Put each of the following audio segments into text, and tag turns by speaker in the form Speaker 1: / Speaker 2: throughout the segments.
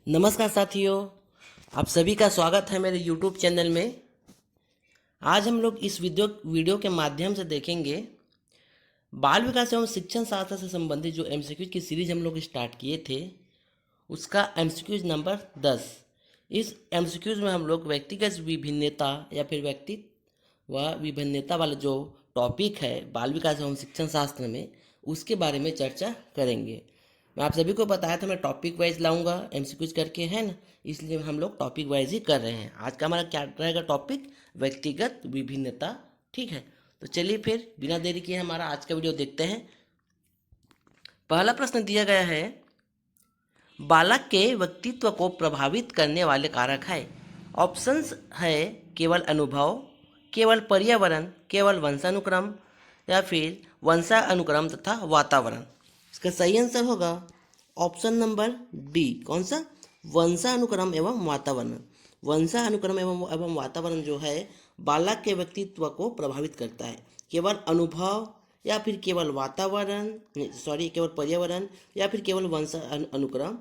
Speaker 1: नमस्कार साथियों, आप सभी का स्वागत है मेरे YouTube चैनल में। आज हम लोग इस वीडियो के माध्यम से देखेंगे बाल विकास एवं शिक्षण शास्त्र से संबंधित जो MCQ की सीरीज हम लोग स्टार्ट किए थे उसका MCQ नंबर 10। इस MCQ में हम लोग व्यक्तिगत विभिन्नता या फिर व्यक्तित्व व विभिन्नता वाला जो टॉपिक है बाल विकास एवं शिक्षण शास्त्र में उसके बारे में चर्चा करेंगे। मैं आप सभी को बताया था मैं टॉपिक वाइज लाऊंगा MCQs करके, है ना, इसलिए हम लोग टॉपिक वाइज ही कर रहे हैं। आज का हमारा क्या रहेगा टॉपिक? व्यक्तिगत विभिन्नता। ठीक है, तो चलिए फिर बिना देरी किए हमारा आज का वीडियो देखते हैं। पहला प्रश्न दिया गया है, बालक के व्यक्तित्व को प्रभावित करने वाले कारक है। ऑप्शंस है केवल अनुभव, केवल पर्यावरण, केवल वंशानुक्रम या फिर वंशानुक्रम तथा वातावरण। इसका सही आंसर होगा ऑप्शन नंबर डी। कौन सा? वंशानुक्रम एवं वातावरण। वंशानुक्रम एवं वातावरण जो है बालक के व्यक्तित्व को प्रभावित करता है। केवल अनुभव या फिर केवल वातावरण, केवल पर्यावरण या फिर केवल वंशानुक्रम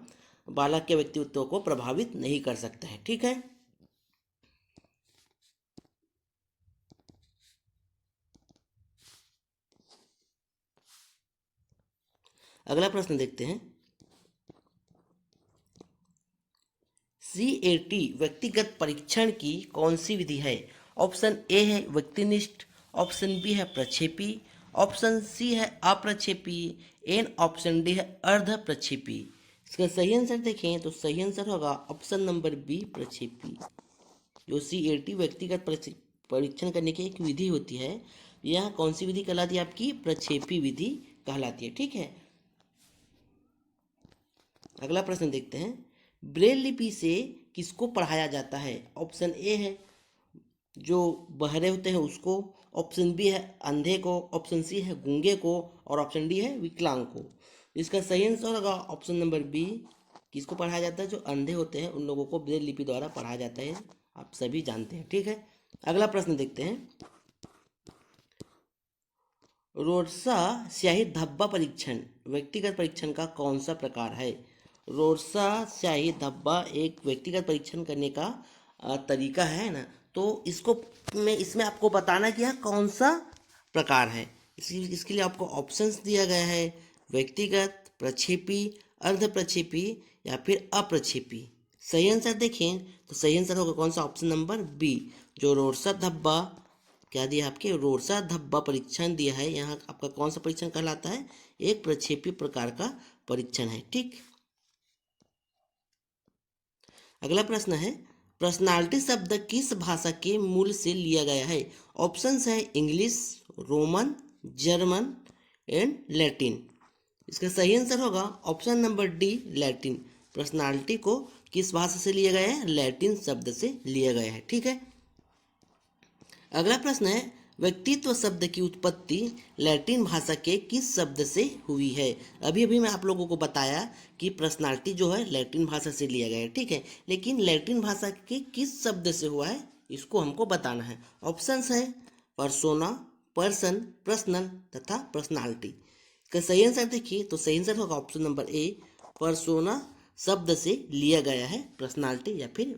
Speaker 1: बालक के व्यक्तित्व को प्रभावित नहीं कर सकता है। ठीक है, अगला प्रश्न देखते हैं। CAT व्यक्तिगत परीक्षण की कौन सी विधि है? ऑप्शन ए है व्यक्तिनिष्ठ, ऑप्शन बी है प्रक्षेपी, ऑप्शन सी है अप्रक्षेपी एंड ऑप्शन डी है अर्ध प्रक्षेपी। इसका सही आंसर देखें तो सही आंसर होगा ऑप्शन नंबर बी, प्रक्षेपी। जो CAT व्यक्तिगत परीक्षण करने की एक विधि होती है, यह कौन सी विधि कहलाती है? आपकी प्रक्षेपी विधि कहलाती है। ठीक है, अगला प्रश्न देखते हैं। ब्रेल लिपि से किसको पढ़ाया जाता है? ऑप्शन ए है जो बहरे होते हैं उसको, ऑप्शन बी है अंधे को, ऑप्शन सी है गूंगे को और ऑप्शन डी है विकलांग को। इसका सही आंसर होगा ऑप्शन नंबर बी। किसको पढ़ाया जाता है? जो अंधे होते हैं उन लोगों को ब्रेल लिपि द्वारा पढ़ाया जाता है, आप सभी जानते हैं। ठीक है, अगला प्रश्न देखते हैं। रोडसा स्याही धब्बा परीक्षण व्यक्तिगत परीक्षण का कौन सा प्रकार है? रोडसा स्याही धब्बा एक व्यक्तिगत परीक्षण करने का तरीका है ना, तो इसमें आपको बताना है कि यह कौन सा प्रकार है। इसके लिए आपको ऑप्शंस दिया गया है, व्यक्तिगत, प्रक्षेपी, अर्ध प्रक्षेपी या फिर अप्रक्षेपी। सही आंसर देखें तो सही आंसर होगा कौन सा? Option number B. जो रोडसा धब्बा क्या दिया आपके? रोडसा धब्बा परीक्षण दिया है, यहाँ आपका कौन सा परीक्षण कहलाता है? एक प्रक्षेपी प्रकार का परीक्षण है। ठीक, अगला प्रश्न है, पर्सनालिटी शब्द किस भाषा के मूल से लिया गया है? ऑप्शंस है English, Roman, German and Latin. इसका सही आंसर होगा option number D, Latin. Personality को किस भाषा से लिया गया है? लैटिन शब्द से लिया गया है। ठीक है, अगला प्रश्न है, व्यक्तित्व शब्द की उत्पत्ति लैटिन भाषा के किस शब्द से हुई है? अभी अभी मैं आप लोगों को बताया कि पर्सनालिटी जो है लैटिन भाषा से लिया गया है। ठीक है, लेकिन लैटिन भाषा के किस शब्द से हुआ है इसको हमको बताना है। ऑप्शंस है पर्सोना, पर्सन, पर्सनल तथा पर्सनालिटी। का सही आंसर देखिए तो सही आंसर होगा ऑप्शन नंबर ए, पर्सोना शब्द से लिया गया है पर्सनालिटी या फिर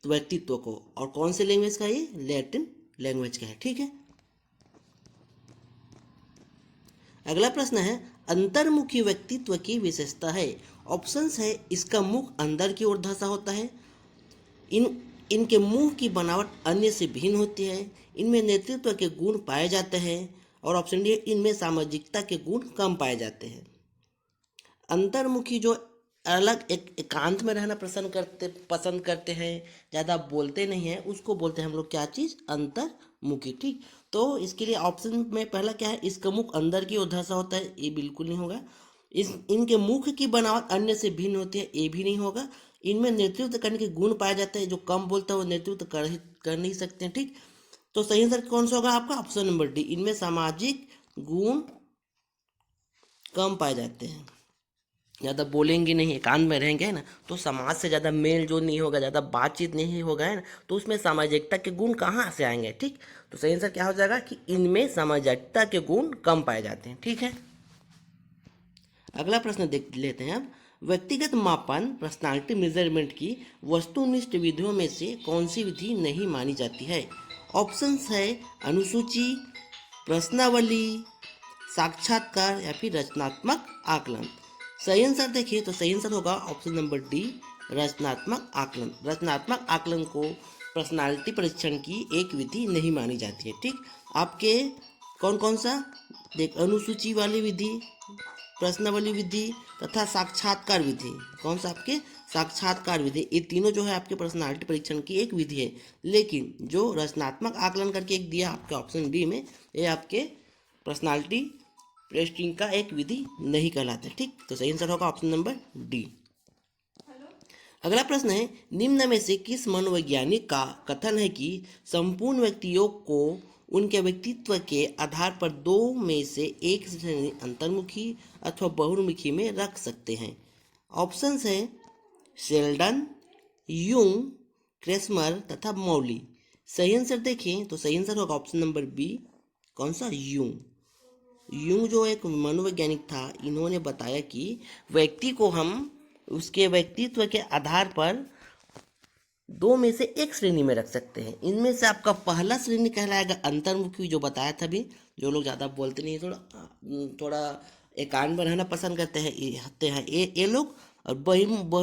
Speaker 1: व्यक्तित्व को। और कौन से लैंग्वेज का? ये लैटिन लैंग्वेज का है। ठीक है, अगला प्रश्न है, अंतर्मुखी व्यक्तित्व की विशेषता है। ऑप्शंस है इसका मुख अंदर की ओर धंसा होता है, इनके मुंह की बनावट अन्य से भिन्न होती है, इनमें नेतृत्व के गुण पाए जाते हैं और ऑप्शन डी इनमें सामाजिकता के गुण कम पाए जाते हैं। अंतर्मुखी जो अलग एकांत में रहना पसंद करते हैं, ज़्यादा बोलते नहीं हैं, उसको बोलते हैं हम लोग क्या चीज़? अंतर्मुखी। ठीक, तो इसके लिए ऑप्शन में पहला क्या है? इसका मुख अंदर की ओर धंसा होता है, ये बिल्कुल नहीं होगा। इनके मुख की बनावट अन्य से भिन्न होती है, ये भी नहीं होगा। इनमें नेतृत्व करने के गुण पाए जाते हैं, जो कम बोलता है वो नेतृत्व कर नहीं सकते हैं। ठीक, तो सही आंसर कौन सा होगा आपका? ऑप्शन नंबर डी, इनमें सामाजिक गुण कम पाए जाते हैं। ज़्यादा बोलेंगे नहीं, एकांत में रहेंगे, है ना, तो समाज से ज़्यादा मेल जो नहीं होगा, ज़्यादा बातचीत नहीं होगा, है ना, तो उसमें सामाजिकता के गुण कहाँ से आएंगे? ठीक, तो सही आंसर क्या हो जाएगा कि इनमें सामाजिकता के गुण कम पाए जाते हैं। ठीक है, अगला प्रश्न देख लेते हैं अब। व्यक्तिगत मापन पर्सनालिटी मेजरमेंट की वस्तुनिष्ठ विधियों में से कौन सी विधि नहीं मानी जाती है? ऑप्शंस है अनुसूची, प्रश्नावली, साक्षात्कार या फिर रचनात्मक आकलन। सही आंसर देखिए तो सही आंसर होगा ऑप्शन नंबर डी, रचनात्मक आकलन। रचनात्मक आकलन को पर्सनालिटी परीक्षण की एक विधि नहीं मानी जाती है। ठीक, आपके कौन कौन सा देख, अनुसूची वाली विधि, प्रश्नावली विधि तथा साक्षात्कार विधि। कौन सा आपके साक्षात्कार विधि, ये तीनों जो है आपके पर्सनालिटी परीक्षण की एक विधि है। लेकिन जो रचनात्मक आकलन करके एक दिया आपके ऑप्शन बी में, ये आपके पर्सनालिटी टेस्टिंग का एक विधि नहीं कहलाता। ठीक, तो सही आंसर होगा ऑप्शन नंबर डी। अगला प्रश्न है, निम्न में से किस मनोवैज्ञानिक का कथन है कि संपूर्ण व्यक्तियों को उनके व्यक्तित्व के आधार पर दो में से एक श्रेणी अंतर्मुखी अथवा बहुमुखी में रख सकते हैं? ऑप्शंस है शेल्डन, यूंग, क्रेस्मर तथा मौली। सही आंसर देखें तो सही आंसर होगा ऑप्शन नंबर बी, कौन सा, यूंग। यूंग जो एक मनोवैज्ञानिक था, इन्होंने बताया कि व्यक्ति को हम उसके व्यक्तित्व के आधार पर दो में से एक श्रेणी में रख सकते हैं। इनमें से आपका पहला श्रेणी कहलाएगा अंतर्मुखी, जो बताया था भी। जो लोग ज़्यादा बोलते नहीं, थोड़ा एकांत में रहना पसंद करते हैं ये लोग। और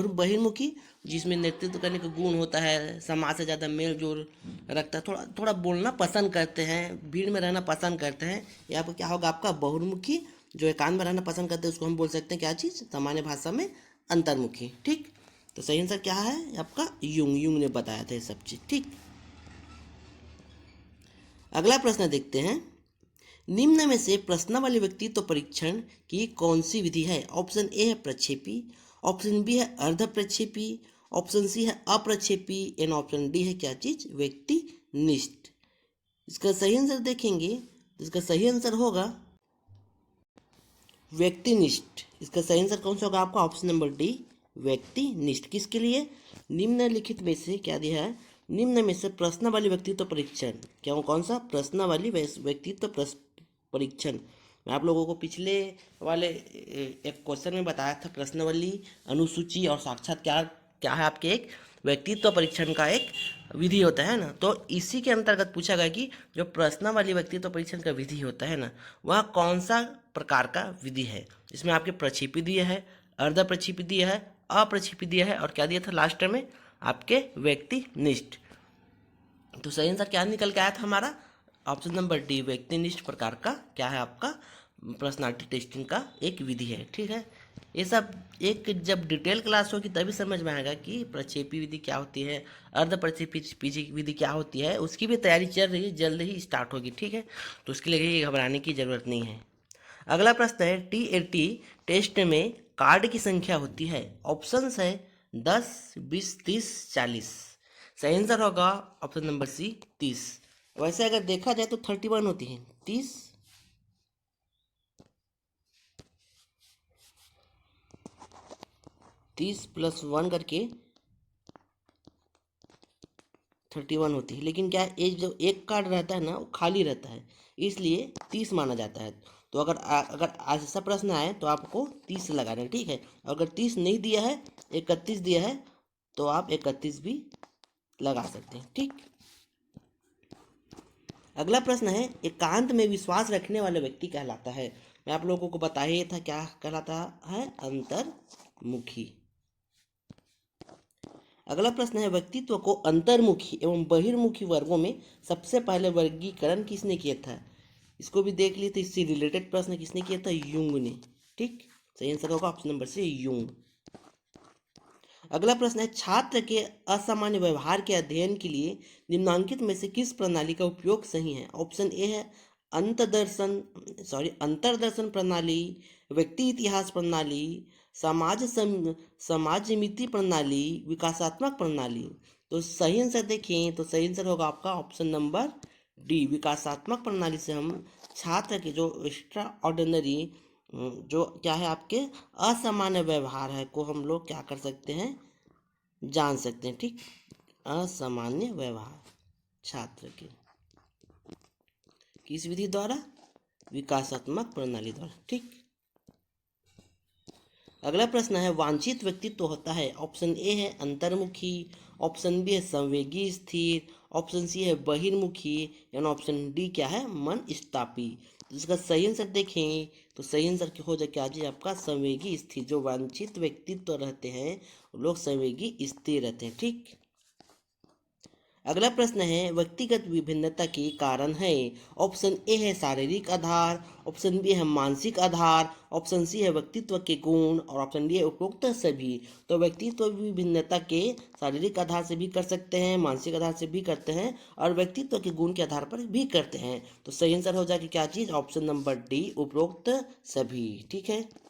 Speaker 1: बहिर्मुखी, जिसमें नेतृत्व करने का गुण होता है, समाज से ज़्यादा मेल जोल रखता है, थोड़ा थोड़ा बोलना पसंद करते हैं, भीड़ में रहना पसंद करते हैं। या आपको क्या होगा, आपका बहुमुखी, जो एकांत में रहना पसंद करते हैं, उसको हम बोल सकते हैं क्या चीज़, सामान्य भाषा में अंतर्मुखी। ठीक, तो सही आंसर क्या है आपका, यूंग। यूंग ने बताया था ये सब चीज। ठीक, अगला प्रश्न देखते हैं। निम्न में से प्रश्नावली व्यक्तित्व परीक्षण की कौन सी विधि है? ऑप्शन ए है प्रक्षेपी, ऑप्शन बी है अर्ध प्रक्षेपी, ऑप्शन सी है अप्रक्षेपी, एंड ऑप्शन डी है क्या चीज, व्यक्तिनिष्ठ। इसका सही आंसर देखेंगे तो इसका सही आंसर होगा व्यक्तिनिष्ठ। इसका सही आंसर कौन सा होगा आपका, ऑप्शन नंबर डी, व्यक्तिनिष्ठ। किसके लिए? निम्नलिखित में से क्या दिया है, निम्न में से प्रश्नावली व्यक्तित्व परीक्षण, क्या वो कौन सा, प्रश्नावली व्यक्तित्व परीक्षण। मैं आप लोगों को पिछले वाले एक क्वेश्चन में बताया था, प्रश्नावली, अनुसूची और साक्षात्कार क्या है आपके एक व्यक्तित्व परीक्षण का एक विधि होता है ना। तो इसी के अंतर्गत पूछा गया कि जो प्रश्नावली व्यक्तित्व परीक्षण का विधि होता है ना, वह कौन सा प्रकार का विधि है। इसमें आपके प्रक्षेपी दिया है, अर्ध प्रक्षेपी दिया है, अप्रक्षेपी दिया है, और क्या दिया था लास्ट में आपके व्यक्तिनिष्ठ। तो सही आंसर क्या निकल के आया था हमारा, ऑप्शन नंबर डी, व्यक्तिनिष्ठ प्रकार का क्या है आपका पर्सनालिटी टेस्टिंग का एक विधि है। ठीक है, ये सब एक जब डिटेल क्लास होगी तभी समझ में आएगा कि प्रक्षेपी विधि क्या होती है, अर्ध प्रक्षेपी विधि क्या होती है। उसकी भी तैयारी चल रही है, जल्द ही स्टार्ट होगी। ठीक है, तो उसके लिए घबराने की ज़रूरत नहीं है। अगला प्रश्न है, TAT टेस्ट में कार्ड की संख्या होती है? ऑप्शंस है 10, 20, 30, 40। सही आंसर होगा ऑप्शन नंबर सी, 30। वैसे अगर देखा जाए तो 31 होती है, 30 प्लस 1 करके 31 होती है। लेकिन क्या एक जो एक कार्ड रहता है ना, वो खाली रहता है, इसलिए 30 माना जाता है। तो अगर ऐसा प्रश्न आए तो आपको 30 लगाना है। ठीक है, अगर 30 नहीं दिया है, 31 दिया है, तो आप 31 भी लगा सकते हैं। ठीक, अगला प्रश्न है, एकांत में विश्वास रखने वाला व्यक्ति कहलाता है? मैं आप लोगों को बता ही था क्या कहलाता है, अंतर्मुखी। अगला प्रश्न है, व्यक्तित्व को अंतर्मुखी एवं बहिर्मुखी वर्गों में सबसे पहले वर्गीकरण किसने किया था? इसको भी देख लिए, तो इससे रिलेटेड प्रश्न किसने किया था, यूंग ने। ठीक, सही आंसर होगा ऑप्शन नंबर से, यूंग। अगला प्रश्न है, छात्र के असामान्य व्यवहार के अध्ययन के लिए निम्नांकित में से किस प्रणाली का उपयोग सही है? ऑप्शन ए है अंतर्दर्शन प्रणाली, व्यक्ति इतिहास प्रणाली, समाज समिति प्रणाली, विकासात्मक प्रणाली। तो सही आंसर देखें तो सही आंसर होगा आपका ऑप्शन नंबर डी, विकासात्मक प्रणाली से हम छात्र के जो एक्स्ट्रा ऑर्डिनरी, जो क्या है आपके असामान्य व्यवहार है, को हम लोग क्या कर सकते हैं, जान सकते हैं। ठीक, असामान्य व्यवहार छात्र के किस विधि द्वारा, विकासात्मक प्रणाली द्वारा। ठीक, अगला प्रश्न है वांछित व्यक्तित्व होता है। ऑप्शन ए है अंतर्मुखी, ऑप्शन बी है संवेगी स्थिर, ऑप्शन सी है बहिर्मुखी, एंड ऑप्शन डी क्या है मन स्थापी। तो इसका सही आंसर देखें तो सही आंसर हो जाए क्या जी आपका संवेगी स्थिर। जो वांछित व्यक्तित्व रहते हैं वो लोग संवेगी स्थिर रहते हैं। ठीक। अगला प्रश्न है व्यक्तिगत विभिन्नता के कारण है। ऑप्शन ए है शारीरिक आधार, ऑप्शन बी है मानसिक आधार, ऑप्शन सी है व्यक्तित्व के गुण और ऑप्शन डी है उपरोक्त सभी। तो व्यक्तित्व विभिन्नता के शारीरिक आधार से भी कर सकते हैं, मानसिक आधार से भी करते हैं और व्यक्तित्व के गुण के आधार पर भी करते हैं। तो सही आंसर हो जाएगा क्या चीज ऑप्शन नंबर डी उपरोक्त सभी। ठीक है।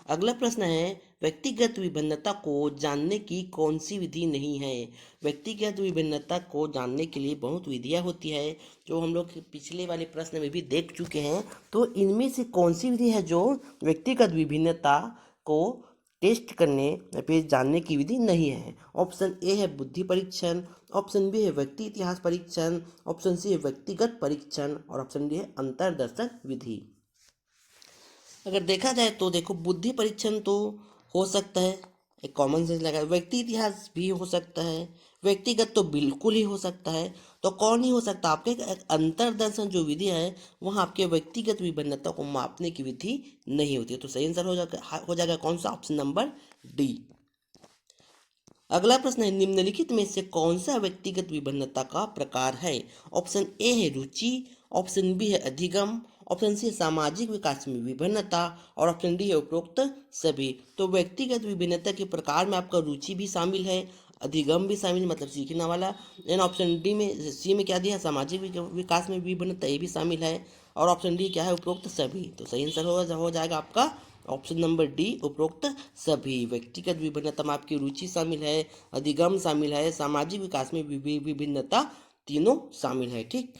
Speaker 1: अगला प्रश्न है व्यक्तिगत विभिन्नता को जानने की कौन सी विधि नहीं है। व्यक्तिगत विभिन्नता को जानने के लिए बहुत विधियां होती है जो हम लोग पिछले वाले प्रश्न में भी देख चुके हैं। तो इनमें से कौन सी विधि है जो व्यक्तिगत विभिन्नता को टेस्ट करने या फिर जानने की विधि नहीं है। ऑप्शन ए है बुद्धि परीक्षण, ऑप्शन बी है व्यक्ति इतिहास परीक्षण, ऑप्शन सी है व्यक्तिगत परीक्षण और ऑप्शन डी है अंतर्दर्शन विधि। अगर देखा जाए तो देखो बुद्धि परीक्षण तो हो सकता है, एक कॉमन सेंस लगा। व्यक्ति इतिहास भी हो सकता है, व्यक्तिगत तो बिल्कुल ही हो सकता है। तो कौन ही हो सकता आपके एक अंतर्दर्शन जो विधि है वहाँ आपके व्यक्तिगत विभिन्नता को मापने की विधि नहीं होती है। तो सही आंसर हो जाएगा कौन सा ऑप्शन नंबर डी। अगला प्रश्न है निम्नलिखित में से कौन सा व्यक्तिगत विभिन्नता का प्रकार है। ऑप्शन ए है रुचि, ऑप्शन बी है अधिगम, ऑप्शन सी है सामाजिक विकास में विभिन्नता और ऑप्शन डी है उपरोक्त सभी। तो व्यक्तिगत विभिन्नता के प्रकार में आपका रुचि भी शामिल है, अधिगम भी शामिल मतलब सीखने वाला, एंड ऑप्शन डी में सी में क्या दिया है सामाजिक विकास में विभिन्नता ये भी शामिल है और ऑप्शन डी क्या है उपरोक्त सभी। तो सही आंसर हो जाएगा आपका ऑप्शन नंबर डी उपरोक्त सभी। व्यक्तिगत विभिन्नता में आपकी रुचि शामिल है, अधिगम शामिल है, सामाजिक विकास में विभिन्नता तीनों शामिल है। ठीक।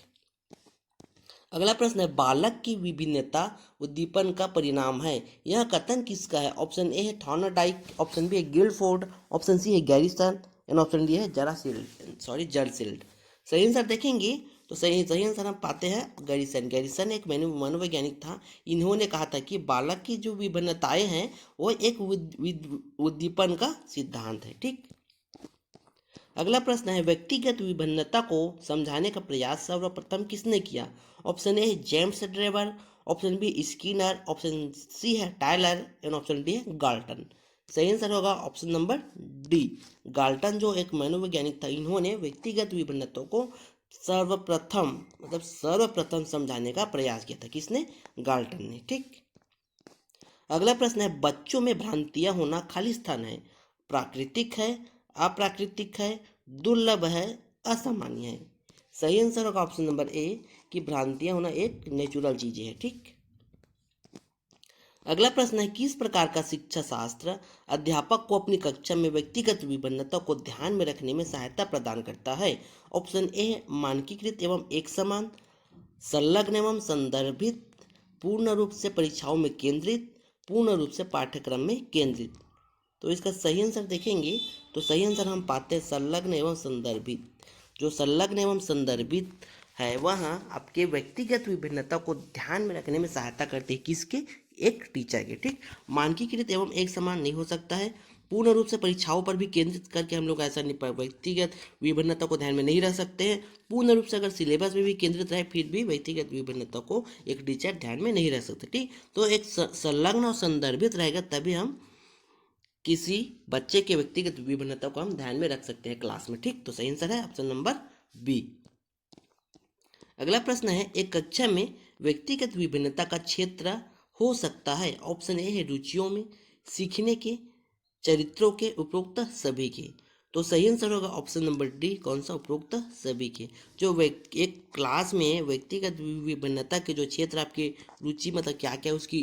Speaker 1: अगला प्रश्न है बालक की विभिन्नता उद्दीपन का परिणाम है। यह कथन किसका है। ऑप्शन ए है थॉर्नडाइक, ऑप्शन बी है गिल्डफोर्ड, ऑप्शन सी है गैरिसन एंड ऑप्शन डी है जर्सिल्ड। सही आंसर देखेंगे तो सही आंसर हम पाते हैं गैरिसन। गैरिसन एक मनोवैज्ञानिक था। इन्होंने कहा था कि बालक की जो विभिन्नताएं हैं वो एक उद्दीपन का सिद्धांत है। ठीक। अगला प्रश्न है व्यक्तिगत विभिन्नता को समझाने का प्रयास सर्वप्रथम किसने किया। ऑप्शन ए है James Drever, option B Skinner, option C है टायलर एंड ऑप्शन डी है गाल्टन। सही आंसर होगा ऑप्शन नंबर डी गाल्टन जो एक मनोवैज्ञानिक था। इन्होंने व्यक्तिगत विभिन्नता को सर्वप्रथम समझाने का प्रयास किया था। किसने। गाल्टन ने। ठीक। अगला प्रश्न है बच्चों में भ्रांतियां होना खालिस्तान है, प्राकृतिक है, अप्राकृतिक है, दुर्लभ है, असामान्य है। सही आंसर होगा ऑप्शन नंबर ए कि भ्रांतियां होना एक नेचुरल चीज है। ठीक। अगला प्रश्न है किस प्रकार का शिक्षा शास्त्र अध्यापक को अपनी कक्षा में व्यक्तिगत विभिन्नता को ध्यान में रखने में सहायता प्रदान करता है। ऑप्शन ए है मानकीकृत एवं एक समान, संलग्न एवं संदर्भित, पूर्ण रूप से परीक्षाओं में केंद्रित, पूर्ण रूप से पाठ्यक्रम में केंद्रित। तो इसका सही आंसर देखेंगे तो सही आंसर हम पाते हैं संलग्न एवं संदर्भित। जो संलग्न एवं संदर्भित है वहाँ आपके व्यक्तिगत विभिन्नता को ध्यान में रखने में सहायता करते हैं। किसके। एक टीचर के। ठीक। मानकीकृत एवं एक समान नहीं हो सकता है, पूर्ण रूप से परीक्षाओं पर भी केंद्रित करके हम लोग ऐसा नहीं व्यक्तिगत विभिन्नता को ध्यान में नहीं रख सकते हैं। पूर्ण रूप से अगर सिलेबस में भी केंद्रित रहे फिर भी व्यक्तिगत विभिन्नता को एक टीचर ध्यान में नहीं रख सकते। ठीक। तो एक संलग्न और संदर्भित रहेगा तभी हम किसी बच्चे के व्यक्तिगत विभिन्नता को हम ध्यान में रख सकते हैं क्लास में। ठीक। तो सही आंसर है ऑप्शन नंबर बी। अगला प्रश्न है एक कक्षा में व्यक्तिगत विभिन्नता का क्षेत्र हो सकता है। ऑप्शन ए है रुचियों में, सीखने के, चरित्रों के, उपरोक्त सभी के। तो सही आंसर होगा ऑप्शन नंबर डी कौन सा उपरोक्त सभी के। जो एक क्लास में व्यक्तिगत विभिन्नता के जो क्षेत्र आपकी रुचि मतलब क्या क्या उसकी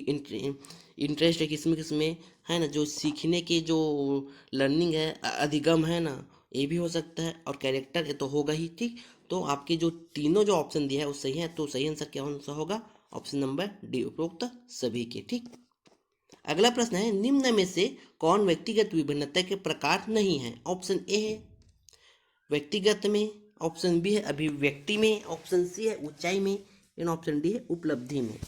Speaker 1: इंटरेस्ट है किसमें है ना, जो सीखने के जो लर्निंग है, अधिगम है ना, ये भी हो सकता है और कैरेक्टर ये तो होगा ही। ठीक। तो आपके जो तीनों जो ऑप्शन दिया है वो सही है। तो सही आंसर क्या सा होगा ऑप्शन नंबर डी उपरोक्त सभी के। ठीक। अगला प्रश्न है निम्न में से कौन व्यक्तिगत विभिन्नता के प्रकार नहीं है। ऑप्शन ए है व्यक्तिगत में, ऑप्शन बी है अभिव्यक्ति में, ऑप्शन सी है ऊंचाई में एंड ऑप्शन डी है उपलब्धि में।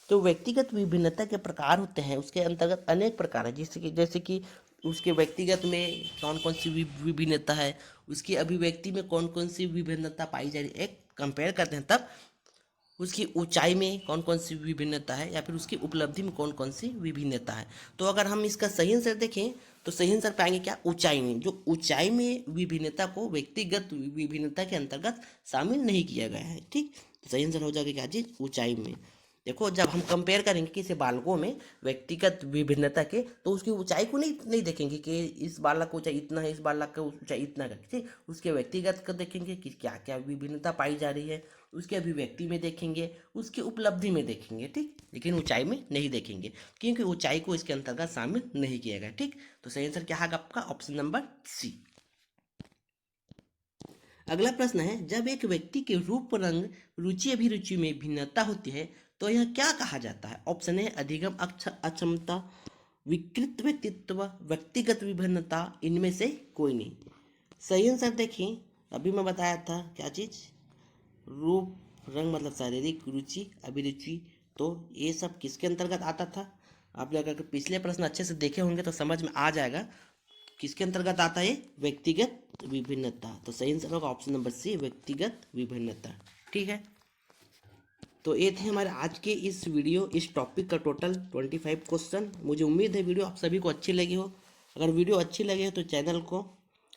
Speaker 1: तो व्यक्तिगत विभिन्नता के प्रकार होते हैं, उसके अंतर्गत अनेक प्रकार है, जैसे कि उसके व्यक्तिगत में कौन कौन सी विभिन्नता है, उसकी अभिव्यक्ति में कौन कौन सी विभिन्नता पाई जा रही है, एक कंपेयर करते हैं, तब उसकी ऊंचाई में कौन कौन सी विभिन्नता है या फिर उसकी उपलब्धि में कौन कौन सी विभिन्नता है। तो अगर हम इसका सही आंसर देखें तो सही आंसर पाएंगे क्या, ऊंचाई में। जो ऊंचाई में विभिन्नता को व्यक्तिगत विभिन्नता के अंतर्गत शामिल नहीं किया गया है। ठीक, तो सही आंसर हो जाएगा क्या चीज, ऊंचाई में। देखो जब हम कंपेयर करेंगे किसी बालकों में व्यक्तिगत विभिन्नता के, तो उसकी ऊंचाई को नहीं देखेंगे कि इस बालक को ऊंचाई इतना है, इस बालक का ऊंचाई इतना है, ठीक। उसके व्यक्तिगत का देखेंगे कि क्या क्या विभिन्नता पाई जा रही है, उसके अभिव्यक्ति में देखेंगे, उसकी उपलब्धि में देखेंगे, ठीक, लेकिन ऊंचाई में नहीं देखेंगे क्योंकि ऊंचाई को इसके अंतर्गत शामिल नहीं किया गया। ठीक, तो सही आंसर क्या है आपका, ऑप्शन नंबर सी। अगला प्रश्न है, जब एक व्यक्ति के रूप, रंग, रुचि, अभिरुचि में भिन्नता होती है तो यह क्या कहा जाता है। ऑप्शन है अधिगम अक्षमता, विकृत व्यक्तित्व, व्यक्तिगत विभिन्नता, इनमें से कोई नहीं। सही आंसर देखिए, अभी मैं बताया था क्या चीज, रूप, रंग मतलब शारीरिक, रुचि, अभिरुचि, तो ये सब किसके अंतर्गत आता था। आप लोग अगर पिछले प्रश्न अच्छे से देखे होंगे तो समझ में आ जाएगा किसके अंतर्गत आता है, व्यक्तिगत विभिन्नता। तो सही आंसर होगा ऑप्शन नंबर सी, व्यक्तिगत विभिन्नता। ठीक है, तो ये थे हमारे आज के इस टॉपिक का टोटल 25 क्वेश्चन। मुझे उम्मीद है वीडियो आप सभी को अच्छी लगी हो। अगर वीडियो अच्छी लगे तो चैनल को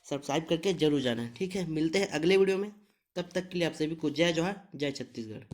Speaker 1: सब्सक्राइब करके जरूर जाना। ठीक है, मिलते हैं अगले वीडियो में, तब तक के लिए आप सभी को जय जोहार, जय छत्तीसगढ़।